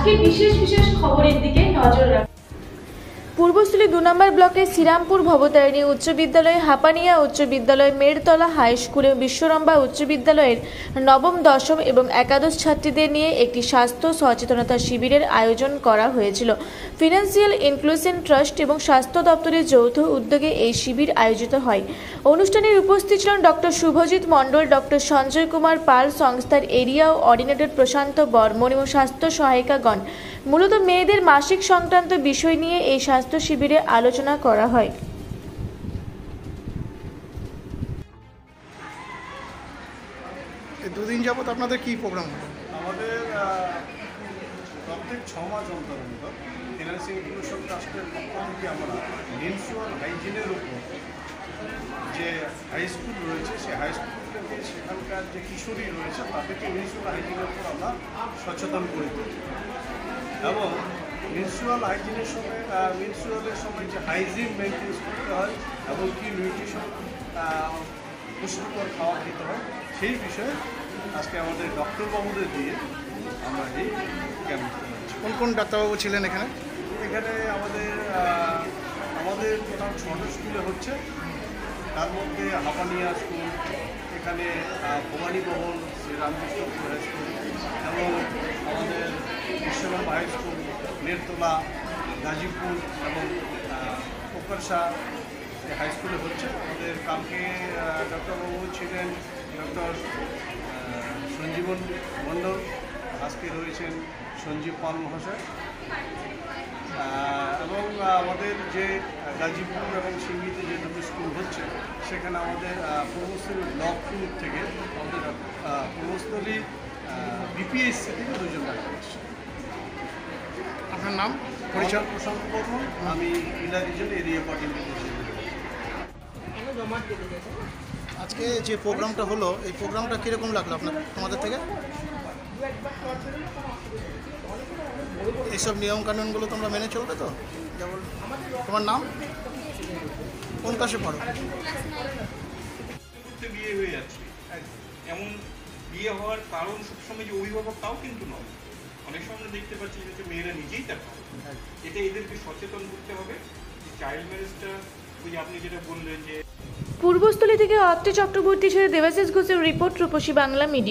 আজকে বিশেষ বিশেষ খবরের দিকে নজর রাখুন। পূর্বস্থলী 2 নম্বর ব্লকের শ্রীরামপুর ভবতারিণী উচ্চ বিদ্যালয়, হাপানিয়া উচ্চ বিদ্যালয়, মেড়তলা হাই স্কুল এবং বিশ্বরম্বা উচ্চ বিদ্যালয়ের নবম, দশম এবং একাদশ ছাত্রীদের নিয়ে একটি স্বাস্থ্য সচেতনতা শিবিরের আয়োজন করা হয়েছিল। ফিনান্সিয়াল ইনক্লুশন ট্রাস্ট এবং স্বাস্থ্য দপ্তরের যৌথ উদ্যোগে এই শিবির আয়োজিত হয়। অনুষ্ঠানের উপস্থিত ছিলেন ডক্টর শুভজিৎ মণ্ডল, ডক্টর সঞ্জয় কুমার পাল, সংস্থার এরিয়া অর্ডিনেটর প্রশান্ত বর্মন এবং স্বাস্থ্য সহায়িকাগণ। মূলত মেয়েদের মাসিক সংক্রান্ত বিষয় নিয়ে এই স্বাস্থ্য শিবিরে আলোচনা করা হয়। দুদিন যাবত আপনাদের কি প্রোগ্রাম হলো? আমাদের প্রত্যেক 6 মাস অন্তর ফিনান্সিয়াল ইনক্লুশন ট্রাস্টের পক্ষ থেকে আমরা মেনস্ট্রুয়াল হাইজিনের উপর যে হাই স্কুল রয়েছে সেই হাই স্কুল থেকে সেখানকার যে কিশোরী রয়েছে তাদেরকে মেনস্ট্রুয়াল হাইজিনের উপর আমরা সচেতন করে তুলি এবং মেনস্ট্রুয়াল হাইজিনের সময় মেনস্ট্রুয়ালের সময় যে হাইজিন মেনটেন্স করতে হয় এবং কি নিউট্রিশন পুষ্টিকর খাওয়া খেতে হয় সেই বিষয়ে আজকে আমাদের ডক্টরবাবুদের দিয়ে আমরা এই ক্যাম্প করছি। কোন কোন ডাক্তারবাবু ছিলেন এখানে? এখানে আমাদের টোটাল 6টা স্কুলে হচ্ছে, তার মধ্যে হাপানিয়া স্কুল, এখানে ভবানীভবন শ্রীরামকৃষ্ণ হাই স্কুল এবং আমাদের বিশ্বরম্বা হাই স্কুল, মেড়তলা, গাজীপুর এবং কোকরসা হাই স্কুলে হচ্ছে। আমাদের কালকে ডক্টরবাবু ছিলেন ডক্টর সঞ্জীবন মণ্ডল, আজকে রয়েছেন সঞ্জীব পাল মহাশয় এবং আমাদের যে গাজীপুর এবং সিঙ্গিতে যে দুটো স্কুল হচ্ছে সেখানে আমাদের পূর্বস্থলী ব্লক 2 থেকে আমাদের পূর্বস্থলী বিপিএসসি থেকে 2 জন ডাক্তার এসছে। আপনার নাম, পরিচয়? প্রশান্ত বর্মন, আমি ইলা রিজন এরিয়া কোঅর্ডিনেটর। আজকে যে প্রোগ্রামটা হলো এই প্রোগ্রামটা কীরকম লাগলো তোমাদের থেকে? এইসব নিয়মকানুনগুলো তোমরা মেনে চলবে তো? যেমন তোমার নাম, কোন ক্লাসে পড়ো? বিয়ে হয়ে যাচ্ছে, এমন বিয়ে হওয়ার কারণ সবসময় যে অভিভাবক তাও কিন্তু নয়। অনেক সময় দেখতে পাচ্ছি যে মেয়েরা নিজেই তার কারণ, এটা এদেরকে সচেতন করতে হবে। চাইল্ড ম্যারেজটা ওই আপনি যেটা বললেন যে পূর্বস্থলী থেকে অত্রি চক্রবর্তী ছেড়ে দেবাশিস ঘোষের রিপোর্ট, রূপসী বাংলা মিডিয়া।